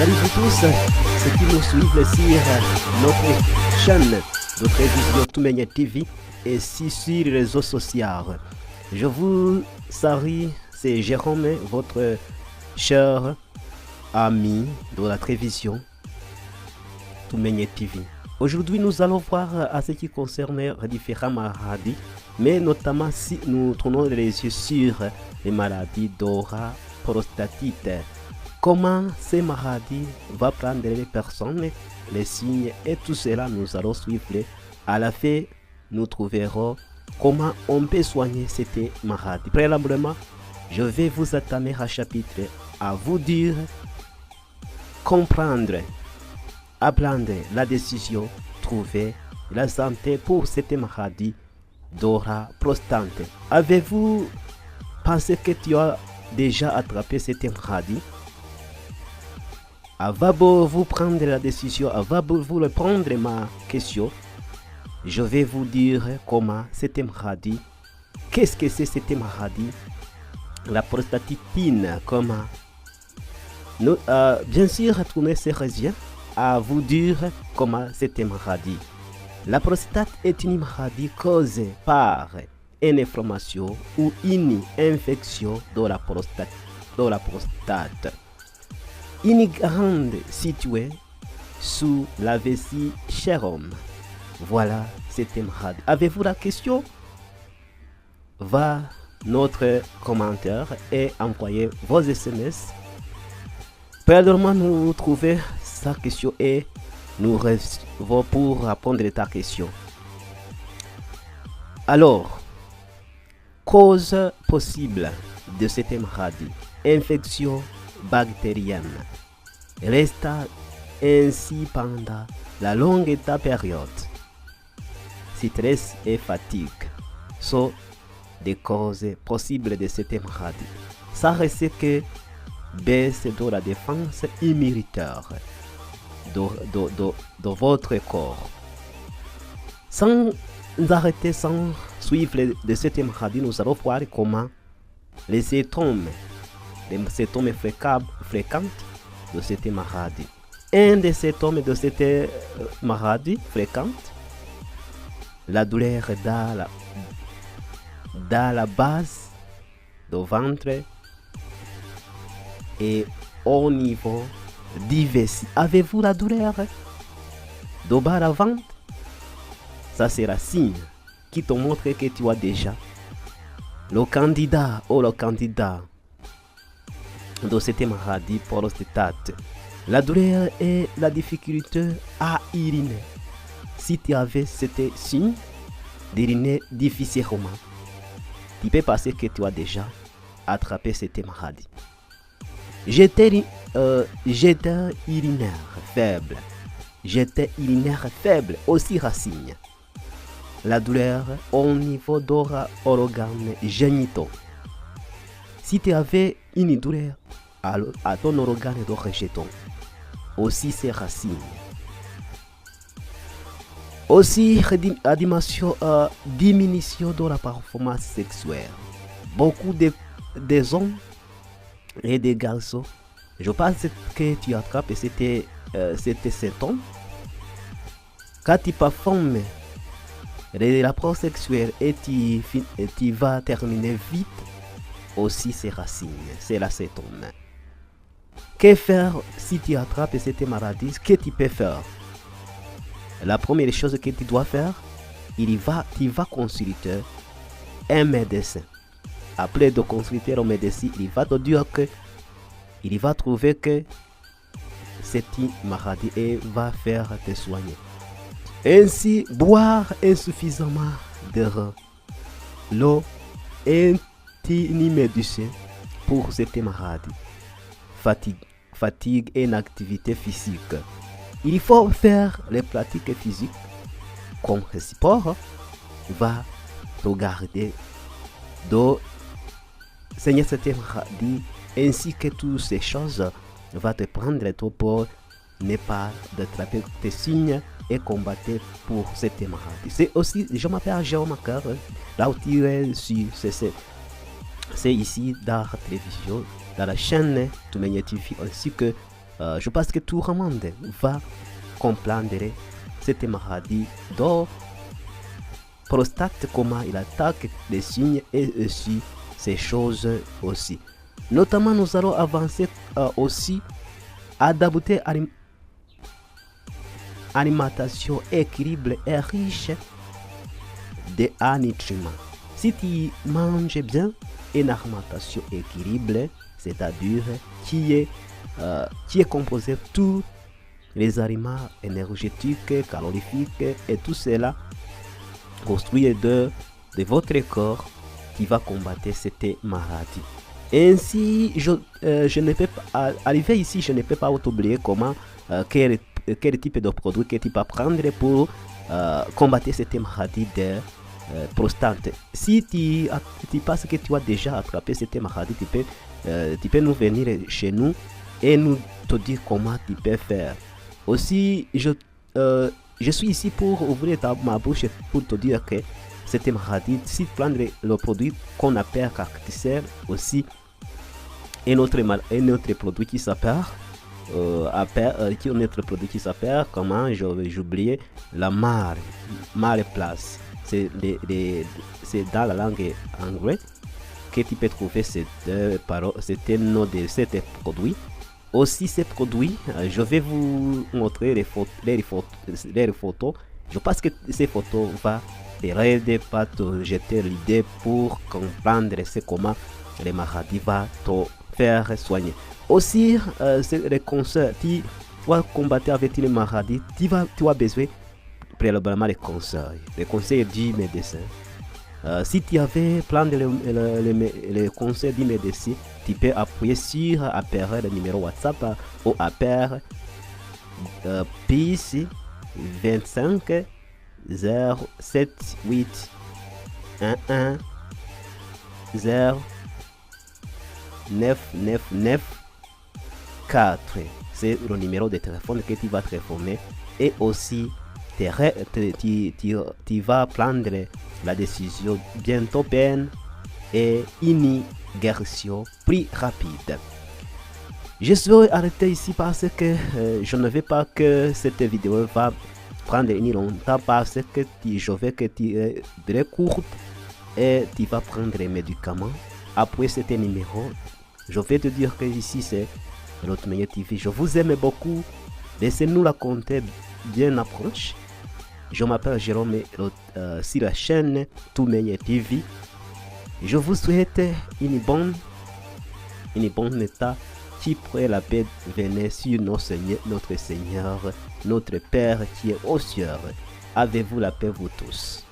Salut vous tous, ceux qui nous suivent sur notre chaîne de télévision Tumenya TV et sur les réseaux sociaux. Je vous salue, c'est Jérôme, votre cher ami de la télévision Tumenya TV. Aujourd'hui, nous allons voir à ce qui concerne les différents maladies, mais notamment si nous tournons les yeux sur les maladies d'aura prostatite. Comment ces maladies vont prendre les personnes, les signes et tout cela, nous allons suivre. À la fin, nous trouverons comment on peut soigner cette maladie. Préalablement, je vais vous attamer un chapitre à vous dire, comprendre, apprendre la décision, trouver la santé pour cette maladie d'aura prostatite. Avez-vous pensé que tu as déjà attrapé cette maladie? Avant de vous prendre la décision, avant de vous répondre ma question, je vais vous dire comment cette maladie, qu'est-ce que c'est cette maladie, la prostatitine, comment. Nous, bien sûr, retourner ces régions à vous dire comment cette maladie. La prostate est une maladie causée par une inflammation ou une infection de la prostate. Une glande située sous la vessie chez l'homme. Voilà cette maladie. Avez-vous la question? Va notre commentaire et envoyez vos SMS. Premièrement, nous trouvons sa question et nous restons pour répondre à ta question. Alors, cause possible de cette maladie: infection bactérienne. Reste ainsi pendant la longue période. Stress et fatigue sont des causes possibles de cette maladie. Ça reste que baisse de la défense immunitaire de votre corps. Sans arrêter, sans suivre de cette maladie, nous allons voir comment les symptômes fréquents de cette maladie. Un des symptômes de cette maladie fréquente, la douleur dans la base du ventre et au niveau du vessie. Avez-vous la douleur de bas à ventre? Ça sera signe qui te montre que tu as déjà le candidat ou le candidat de cette maladie prostatate. La douleur et la difficulté à uriner. Si tu avais ce signe d'uriner difficilement, tu peux penser que tu as déjà attrapé cette maladie. J'étais urinaire faible. J'étais urinaire faible, aussi racine. La douleur au niveau d'organes génitaux. Si tu avais une douleur à ton organe de rejeton, aussi c'est racine. Aussi diminution de la performance sexuelle. Beaucoup des hommes et des garçons, je pense que tu attrapes c'était symptôme. Quand tu performes les rapports sexuels et tu vas terminer vite, aussi c'est racine, c'est la symptôme. Que faire si tu attrapes cette maladie? Ce que tu peux faire, la première chose que tu dois faire, tu vas consulter un médecin. Après de consulter un médecin, il va te dire que il va trouver que c'est une maladie et va faire te soigner. Ainsi, boire insuffisamment l'eau est une médecine pour cette maladie. Fatigue et inactivité physique. Il faut faire les pratiques physiques comme le sport va te garder de saigner cette maladie, ainsi que toutes ces choses va te prendre pour ne pas attraper tes signes et combattre pour cette maladie. C'est aussi, je m'appelle Jérôme Makar, là où tu es sur c'est ici dans la télévision, dans la chaîne Tumenya TV, ainsi que Je pense que tout le monde va comprendre cette maladie de prostate, comment il attaque les signes et aussi ces choses aussi. Notamment, nous allons avancer aussi à d'adopter alimentation équilibrée et riche en nutriments. Si tu manges bien une alimentation équilibrée, c'est-à-dire qui est composée de tous les aliments énergétiques, calorifiques et tout cela construit de votre corps qui va combattre cette maladie. Ainsi, je ne peux pas arriver ici, je ne peux pas oublier comment quel type de produit que tu peux prendre pour combattre cette maladie de prostate. Si tu penses que tu as déjà attrapé cette maladie, tu peux nous venir chez nous et nous te dire comment tu peux faire. Aussi, je suis ici pour ouvrir ma bouche pour te dire que cette maladie, si tu prends le produit qu'on appelle Cacticel, aussi un autre produit qui s'appelle comment j'ai oublié, la Mare Place. C'est dans la langue anglaise que tu peux trouver c'était nom de cet produit. Aussi, ces produits, je vais vous montrer les photos. Je pense que ces photos vont t'aider pas te jeter l'idée pour comprendre comment les maladies vont te faire soigner. Aussi, les conseils, tu vas combattre avec les maladies, tu as besoin préalablement les conseils du médecin. Si tu avais prendre les conseils du médecin, tu peux appuyer sur le numéro WhatsApp ou plus 25 078 11 0 999 4. C'est le numéro de téléphone que tu vas te former et aussi tu vas prendre la décision bientôt peine et une guérison plus rapide. Je suis arrêté ici parce que je ne veux pas que cette vidéo va prendre une longtemps parce que je veux que tu es très courte et tu vas prendre les médicaments. Après cet numéro, je vais te dire que ici c'est l'autre meilleur TV. Je vous aime beaucoup. Laissez-nous la compter bien approche. Je m'appelle Jérôme sur la chaîne Tout Meilleur TV. Je vous souhaite une bonne état qui pourrait la paix venir sur notre Seigneur, notre Père qui est aux cieux. Avez-vous la paix vous tous.